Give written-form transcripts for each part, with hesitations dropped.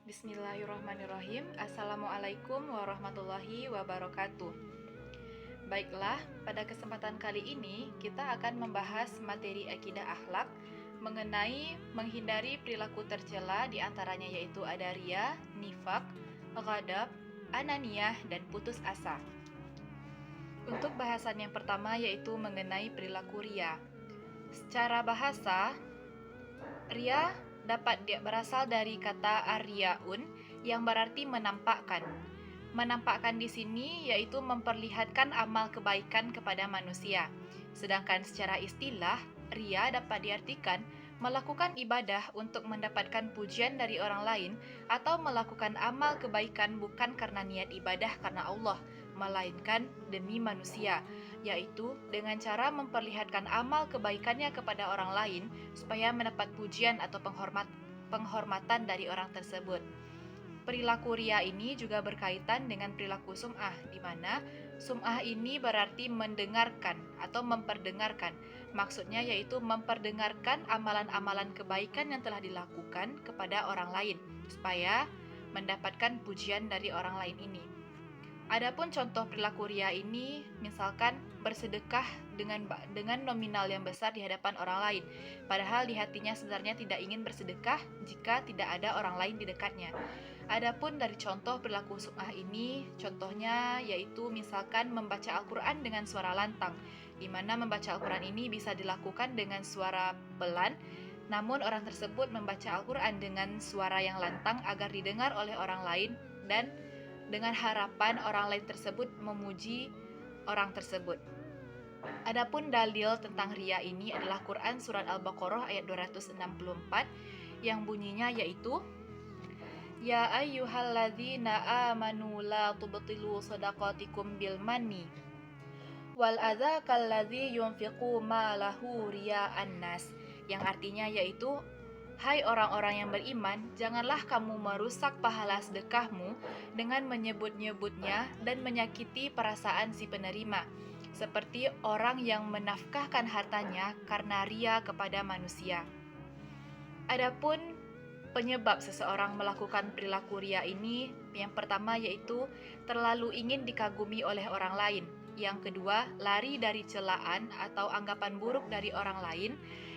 Bismillahirrahmanirrahim. Assalamualaikum warahmatullahi wabarakatuh. Baiklah, pada kesempatan kali ini kita akan membahas materi akidah akhlak mengenai menghindari perilaku tercela, di antaranya yaitu ada riya, nifak, ghadab, ananiyah, dan putus asa. Untuk bahasan yang pertama yaitu mengenai perilaku riya. Secara bahasa, riya dapat berasal dari kata aryaun yang berarti menampakkan. Menampakkan di sini yaitu memperlihatkan amal kebaikan kepada manusia. Sedangkan secara istilah, riya dapat diartikan melakukan ibadah untuk mendapatkan pujian dari orang lain atau melakukan amal kebaikan bukan karena niat ibadah karena Allah, melainkan demi manusia, yaitu dengan cara memperlihatkan amal kebaikannya kepada orang lain supaya mendapat pujian atau penghormatan dari orang tersebut. Perilaku riya ini juga berkaitan dengan perilaku sum'ah, di mana sum'ah ini berarti mendengarkan atau memperdengarkan. Maksudnya yaitu memperdengarkan amalan-amalan kebaikan yang telah dilakukan kepada orang lain, supaya mendapatkan pujian dari orang lain ini. Adapun contoh perilaku riya ini, misalkan bersedekah dengan nominal yang besar di hadapan orang lain, padahal di hatinya sebenarnya tidak ingin bersedekah jika tidak ada orang lain di dekatnya. Adapun dari contoh perilaku sum'ah ini, contohnya yaitu misalkan membaca Al-Quran dengan suara lantang, di mana membaca Al-Quran ini bisa dilakukan dengan suara pelan, namun orang tersebut membaca Al-Quran dengan suara yang lantang agar didengar oleh orang lain dan dengan harapan orang lain tersebut memuji orang tersebut. Adapun dalil tentang riya ini adalah Quran surat Al-Baqarah ayat 264 yang bunyinya yaitu Ya ayyuhalladzina amanu la tubtilu sadaqatikum bil manni wal adza kalladzi yunfiqu malahu riya'an nas, yang artinya yaitu hai orang-orang yang beriman, janganlah kamu merusak pahala sedekahmu dengan menyebut-nyebutnya dan menyakiti perasaan si penerima, seperti orang yang menafkahkan hartanya karena ria kepada manusia. Adapun penyebab seseorang melakukan perilaku ria ini, yang pertama yaitu terlalu ingin dikagumi oleh orang lain. Yang kedua, lari dari celaan atau anggapan buruk dari orang lain.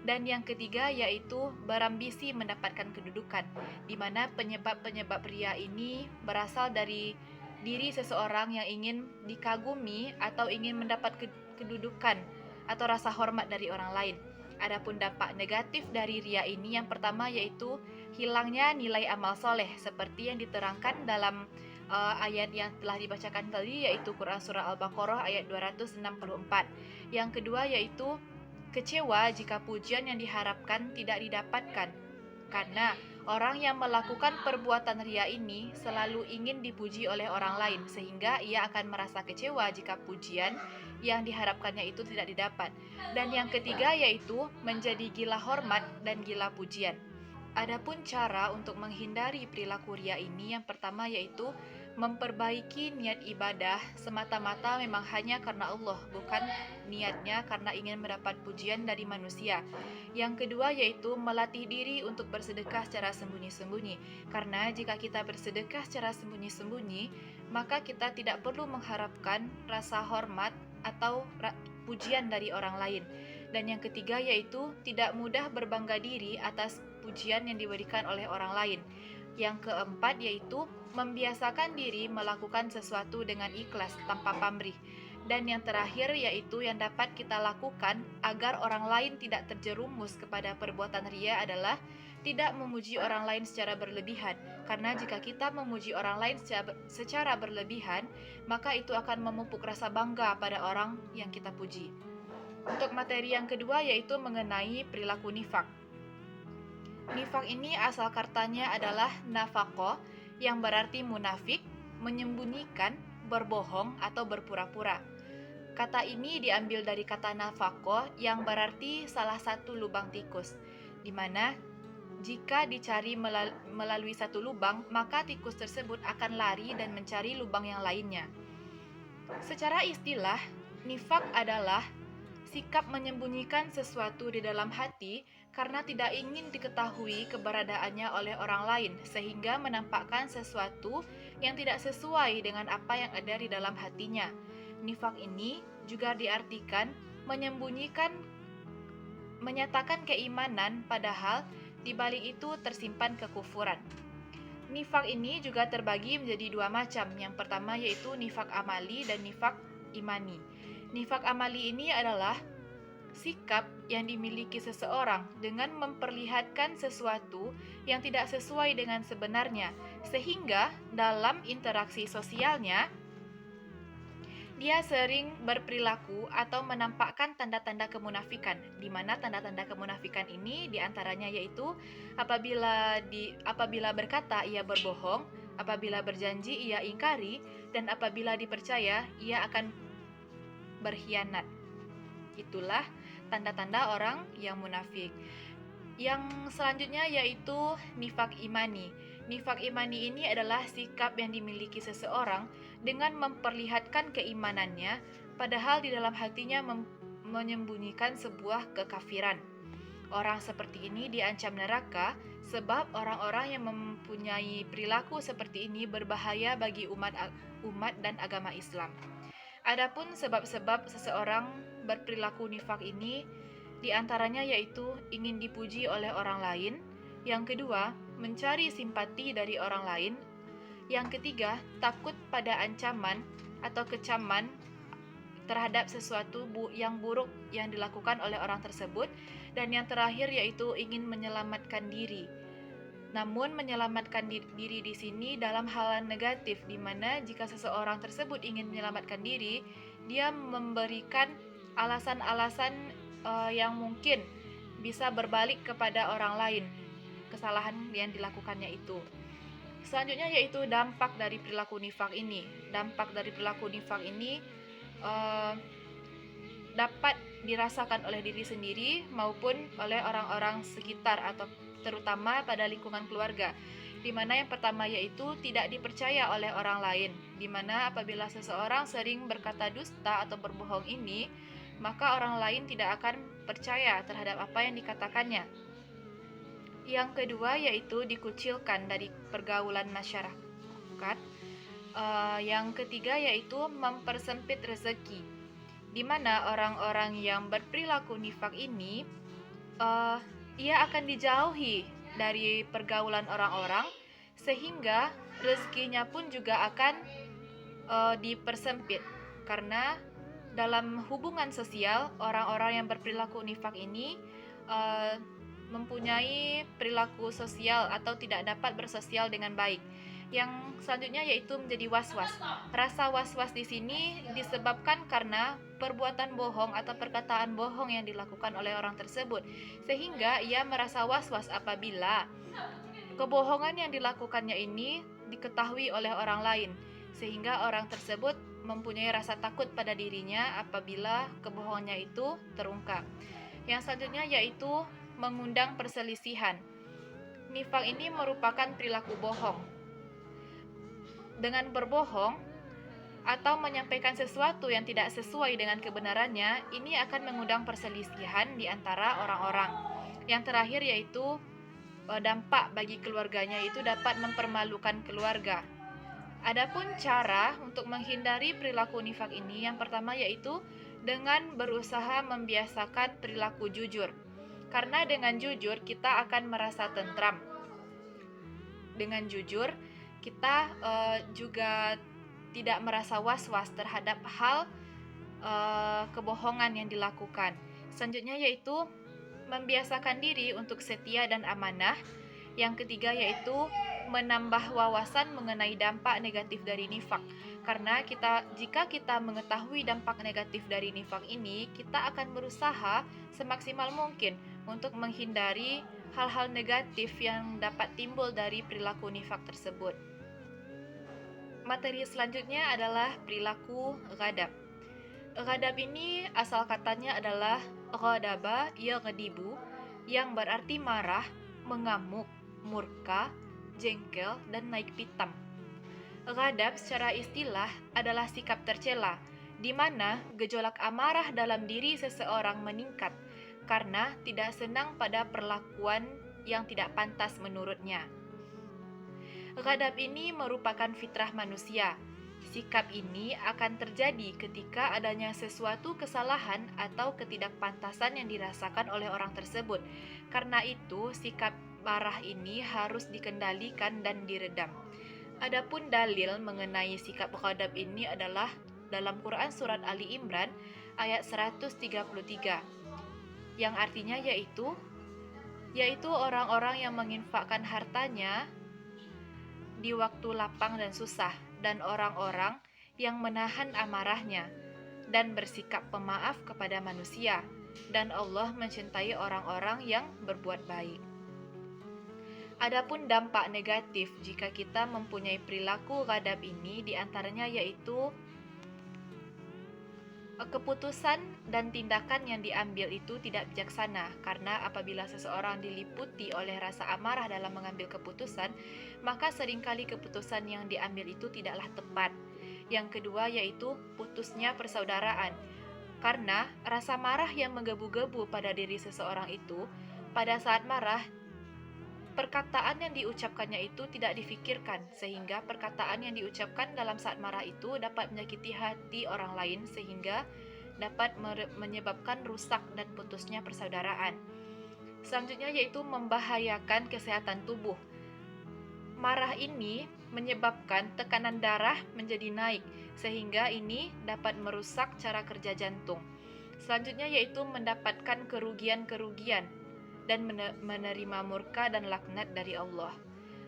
Dan yang ketiga yaitu berambisi mendapatkan kedudukan, di mana penyebab-penyebab ria ini berasal dari diri seseorang yang ingin dikagumi atau ingin mendapat kedudukan atau rasa hormat dari orang lain. Adapun dampak negatif dari ria ini, yang pertama yaitu hilangnya nilai amal soleh seperti yang diterangkan dalam ayat yang telah dibacakan tadi, yaitu Quran surah Al-Baqarah ayat 264. Yang kedua yaitu kecewa jika pujian yang diharapkan tidak didapatkan, karena orang yang melakukan perbuatan ria ini selalu ingin dipuji oleh orang lain, sehingga ia akan merasa kecewa jika pujian yang diharapkannya itu tidak didapat. Dan yang ketiga yaitu menjadi gila hormat dan gila pujian. Adapun cara untuk menghindari perilaku ria ini, yang pertama yaitu memperbaiki niat ibadah semata-mata memang hanya karena Allah, bukan niatnya karena ingin mendapat pujian dari manusia. Yang kedua yaitu melatih diri untuk bersedekah secara sembunyi-sembunyi, karena jika kita bersedekah secara sembunyi-sembunyi, maka kita tidak perlu mengharapkan rasa hormat atau pujian dari orang lain. Dan yang ketiga yaitu tidak mudah berbangga diri atas pujian yang diberikan oleh orang lain. Yang keempat yaitu membiasakan diri melakukan sesuatu dengan ikhlas tanpa pamrih. Dan yang terakhir yaitu yang dapat kita lakukan agar orang lain tidak terjerumus kepada perbuatan ria adalah tidak memuji orang lain secara berlebihan. Karena jika kita memuji orang lain secara berlebihan, maka itu akan memupuk rasa bangga pada orang yang kita puji. Untuk materi yang kedua yaitu mengenai perilaku nifak. Nifak ini asal katanya adalah nafaqah, yang berarti munafik, menyembunyikan, berbohong, atau berpura-pura. Kata ini diambil dari kata nafaqah yang berarti salah satu lubang tikus, di mana jika dicari melalui satu lubang, maka tikus tersebut akan lari dan mencari lubang yang lainnya. Secara istilah, nifak adalah sikap menyembunyikan sesuatu di dalam hati karena tidak ingin diketahui keberadaannya oleh orang lain, sehingga menampakkan sesuatu yang tidak sesuai dengan apa yang ada di dalam hatinya. Nifak ini juga diartikan menyatakan keimanan, padahal di balik itu tersimpan kekufuran. Nifak ini juga terbagi menjadi dua macam. Yang pertama yaitu nifak amali dan nifak imani. Nifak amali ini adalah sikap yang dimiliki seseorang dengan memperlihatkan sesuatu yang tidak sesuai dengan sebenarnya, sehingga dalam interaksi sosialnya dia sering berperilaku atau menampakkan tanda-tanda kemunafikan, di mana tanda-tanda kemunafikan ini diantaranya yaitu apabila berkata ia berbohong, apabila berjanji ia ingkari, dan apabila dipercaya ia akan berkhianat. Itulah tanda-tanda orang yang munafik. Yang selanjutnya yaitu nifak imani. Nifak imani ini adalah sikap yang dimiliki seseorang dengan memperlihatkan keimanannya, padahal di dalam hatinya menyembunyikan sebuah kekafiran. Orang seperti ini diancam neraka sebab orang-orang yang mempunyai perilaku seperti ini berbahaya bagi umat dan agama Islam. Adapun sebab-sebab seseorang berperilaku nifak ini diantaranya yaitu ingin dipuji oleh orang lain, yang kedua, mencari simpati dari orang lain, yang ketiga, takut pada ancaman atau kecaman terhadap sesuatu yang buruk yang dilakukan oleh orang tersebut, dan yang terakhir yaitu ingin menyelamatkan diri. Namun menyelamatkan diri di sini dalam hal negatif, di mana jika seseorang tersebut ingin menyelamatkan diri, dia memberikan alasan-alasan yang mungkin bisa berbalik kepada orang lain kesalahan yang dilakukannya itu. Selanjutnya yaitu dampak dari perilaku nifak ini. Dampak dari perilaku nifak ini dapat dirasakan oleh diri sendiri maupun oleh orang-orang sekitar atau terutama pada lingkungan keluarga, di mana yang pertama yaitu tidak dipercaya oleh orang lain, di mana apabila seseorang sering berkata dusta atau berbohong ini, maka orang lain tidak akan percaya terhadap apa yang dikatakannya. Yang kedua yaitu dikucilkan dari pergaulan masyarakat. Yang ketiga yaitu mempersempit rezeki, di mana orang-orang yang berperilaku nifak ini ia akan dijauhi dari pergaulan orang-orang, sehingga rezekinya pun juga akan dipersempit. Karena dalam hubungan sosial, orang-orang yang berperilaku nifak ini mempunyai perilaku sosial atau tidak dapat bersosial dengan baik. Yang selanjutnya yaitu menjadi was-was. Rasa was-was di sini disebabkan karena perbuatan bohong atau perkataan bohong yang dilakukan oleh orang tersebut, sehingga ia merasa was-was apabila kebohongan yang dilakukannya ini diketahui oleh orang lain, sehingga orang tersebut mempunyai rasa takut pada dirinya apabila kebohongannya itu terungkap. Yang selanjutnya yaitu mengundang perselisihan. Nifak ini merupakan perilaku bohong. Dengan berbohong atau menyampaikan sesuatu yang tidak sesuai dengan kebenarannya, ini akan mengundang perselisihan di antara orang-orang. Yang terakhir yaitu dampak bagi keluarganya, itu dapat mempermalukan keluarga. Adapun cara untuk menghindari perilaku nifak ini, yang pertama yaitu dengan berusaha membiasakan perilaku jujur. Karena dengan jujur kita akan merasa tentram. Dengan jujur kita juga tidak merasa was-was terhadap hal kebohongan yang dilakukan. Selanjutnya yaitu membiasakan diri untuk setia dan amanah. Yang ketiga yaitu menambah wawasan mengenai dampak negatif dari nifak. Karena jika kita mengetahui dampak negatif dari nifak ini, kita akan berusaha semaksimal mungkin untuk menghindari hal-hal negatif yang dapat timbul dari perilaku nifak tersebut. Materi selanjutnya adalah perilaku ghadab. Ghadab ini asal katanya adalah ghadaba yaghdibu, yang berarti marah, mengamuk, murka, jengkel, dan naik pitam. Ghadab secara istilah adalah sikap tercela, di mana gejolak amarah dalam diri seseorang meningkat karena tidak senang pada perlakuan yang tidak pantas menurutnya. Ghadab ini merupakan fitrah manusia. Sikap ini akan terjadi ketika adanya sesuatu kesalahan atau ketidakpantasan yang dirasakan oleh orang tersebut. Karena itu, sikap marah ini harus dikendalikan dan diredam. Adapun dalil mengenai sikap ghadab ini adalah dalam Quran Surat Ali Imran ayat 133, yang artinya yaitu orang-orang yang menginfakkan hartanya di waktu lapang dan susah, dan orang-orang yang menahan amarahnya dan bersikap pemaaf kepada manusia, dan Allah mencintai orang-orang yang berbuat baik. Adapun dampak negatif jika kita mempunyai perilaku ghadab ini diantaranya yaitu keputusan dan tindakan yang diambil itu tidak bijaksana, karena apabila seseorang diliputi oleh rasa amarah dalam mengambil keputusan, maka seringkali keputusan yang diambil itu tidaklah tepat. Yang kedua yaitu putusnya persaudaraan, karena rasa marah yang menggebu-gebu pada diri seseorang itu, pada saat marah, perkataan yang diucapkannya itu tidak difikirkan, sehingga perkataan yang diucapkan dalam saat marah itu dapat menyakiti hati orang lain, sehingga dapat menyebabkan rusak dan putusnya persaudaraan. Selanjutnya yaitu membahayakan kesehatan tubuh. Marah ini menyebabkan tekanan darah menjadi naik, sehingga ini dapat merusak cara kerja jantung. Selanjutnya yaitu mendapatkan kerugian-kerugian dan menerima murka dan laknat dari Allah.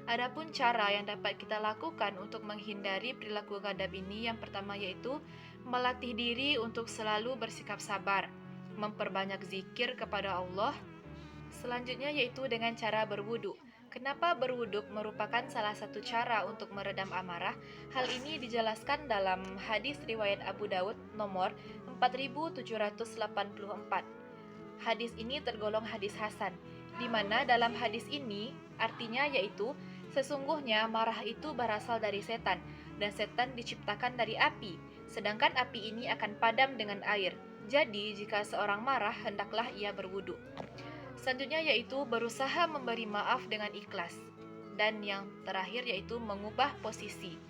Adapun cara yang dapat kita lakukan untuk menghindari perilaku ghadab ini, yang pertama yaitu melatih diri untuk selalu bersikap sabar, memperbanyak zikir kepada Allah. Selanjutnya yaitu dengan cara berwudu. Kenapa berwudu merupakan salah satu cara untuk meredam amarah? Hal ini dijelaskan dalam hadis riwayat Abu Daud nomor 4784. Hadis ini tergolong hadis hasan, di mana dalam hadis ini artinya yaitu sesungguhnya marah itu berasal dari setan, dan setan diciptakan dari api, sedangkan api ini akan padam dengan air. Jadi jika seorang marah, hendaklah ia berwudu. Selanjutnya yaitu berusaha memberi maaf dengan ikhlas. Dan yang terakhir yaitu mengubah posisi.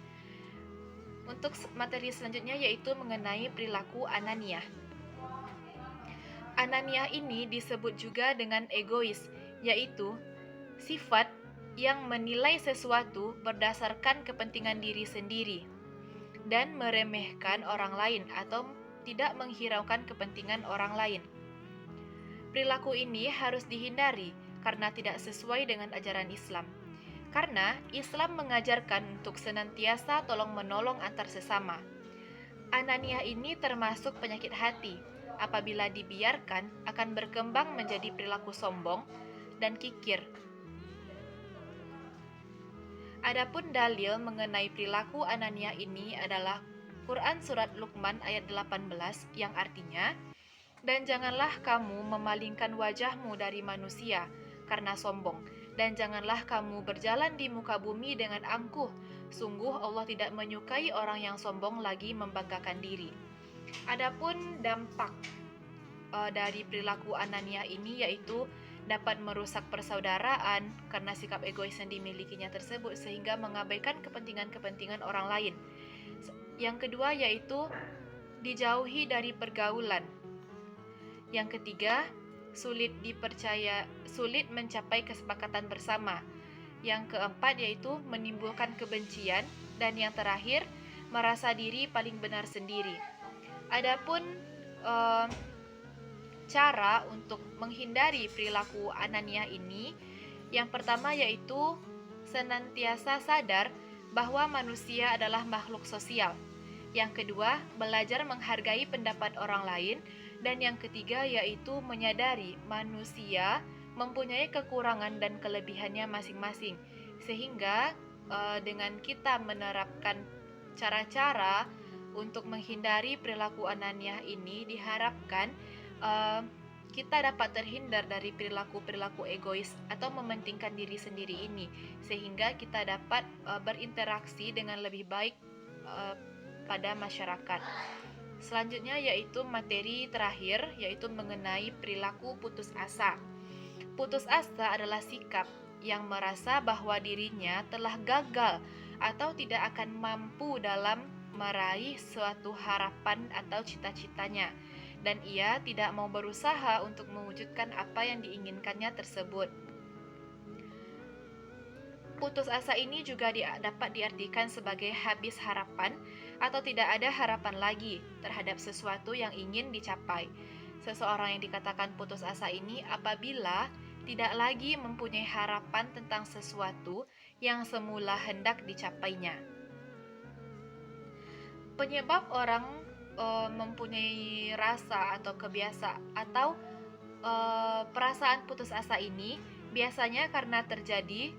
Untuk materi selanjutnya yaitu mengenai perilaku ananiah. Ananiah ini disebut juga dengan egois, yaitu sifat yang menilai sesuatu berdasarkan kepentingan diri sendiri dan meremehkan orang lain atau tidak menghiraukan kepentingan orang lain. Perilaku ini harus dihindari karena tidak sesuai dengan ajaran Islam. Karena Islam mengajarkan untuk senantiasa tolong-menolong antar sesama. Ananiah ini termasuk penyakit hati. Apabila dibiarkan, akan berkembang menjadi perilaku sombong dan kikir. Adapun dalil mengenai perilaku ananiah ini adalah Quran Surat Luqman ayat 18, yang artinya, dan janganlah kamu memalingkan wajahmu dari manusia karena sombong, dan janganlah kamu berjalan di muka bumi dengan angkuh. Sungguh Allah tidak menyukai orang yang sombong lagi membanggakan diri. Adapun dampak dari perilaku ananiah ini yaitu dapat merusak persaudaraan karena sikap egois yang dimilikinya tersebut sehingga mengabaikan kepentingan-kepentingan orang lain. Yang kedua yaitu dijauhi dari pergaulan. Yang ketiga, sulit mencapai kesepakatan bersama. Yang keempat yaitu menimbulkan kebencian, dan yang terakhir merasa diri paling benar sendiri. Adapun cara untuk menghindari perilaku ananiah ini, yang pertama yaitu senantiasa sadar bahwa manusia adalah makhluk sosial. Yang kedua, belajar menghargai pendapat orang lain. Dan yang ketiga yaitu menyadari manusia mempunyai kekurangan dan kelebihannya masing-masing. Sehingga dengan kita menerapkan cara-cara untuk menghindari perilaku ananiah ini, diharapkan kita dapat terhindar dari perilaku-perilaku egois atau mementingkan diri sendiri ini, sehingga kita dapat berinteraksi dengan lebih baik pada masyarakat. Selanjutnya yaitu materi terakhir, yaitu mengenai perilaku putus asa. Putus asa adalah sikap yang merasa bahwa dirinya telah gagal atau tidak akan mampu dalam meraih suatu harapan atau cita-citanya, dan ia tidak mau berusaha untuk mewujudkan apa yang diinginkannya tersebut. Putus asa ini juga dapat diartikan sebagai habis harapan atau tidak ada harapan lagi terhadap sesuatu yang ingin dicapai. Seseorang yang dikatakan putus asa ini apabila tidak lagi mempunyai harapan tentang sesuatu yang semula hendak dicapainya. Penyebab orang mempunyai rasa atau kebiasaan atau perasaan putus asa ini biasanya karena terjadi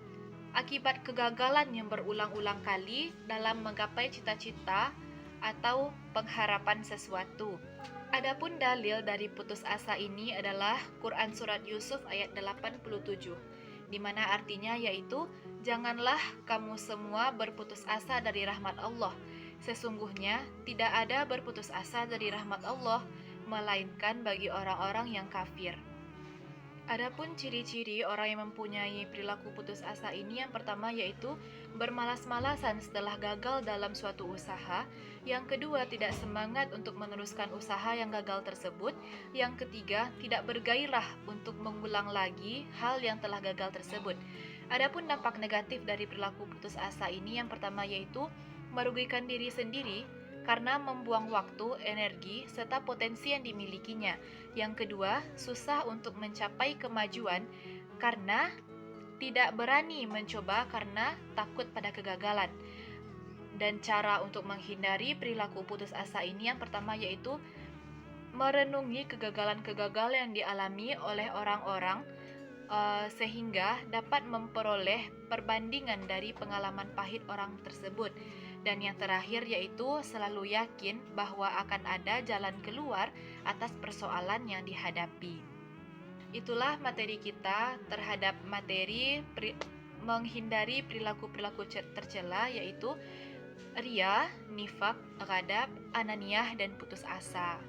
akibat kegagalan yang berulang-ulang kali dalam menggapai cita-cita atau pengharapan sesuatu. Adapun dalil dari putus asa ini adalah Quran Surat Yusuf ayat 87, di mana artinya yaitu, "Janganlah kamu semua berputus asa dari rahmat Allah. Sesungguhnya tidak ada berputus asa dari rahmat Allah, melainkan bagi orang-orang yang kafir." Adapun ciri-ciri orang yang mempunyai perilaku putus asa ini, yang pertama yaitu bermalas-malasan setelah gagal dalam suatu usaha. Yang kedua, tidak semangat untuk meneruskan usaha yang gagal tersebut. Yang ketiga, tidak bergairah untuk mengulang lagi hal yang telah gagal tersebut. Adapun dampak negatif dari perilaku putus asa ini, yang pertama yaitu merugikan diri sendiri karena membuang waktu, energi, serta potensi yang dimilikinya. Yang kedua, susah untuk mencapai kemajuan karena tidak berani mencoba karena takut pada kegagalan. Dan cara untuk menghindari perilaku putus asa ini, yang pertama yaitu merenungi kegagalan-kegagalan yang dialami oleh orang-orang sehingga dapat memperoleh perbandingan dari pengalaman pahit orang tersebut. Dan yang terakhir yaitu selalu yakin bahwa akan ada jalan keluar atas persoalan yang dihadapi. Itulah materi kita terhadap materi menghindari perilaku-perilaku tercela, yaitu ria, nifak, ghadab, ananiyah, dan putus asa.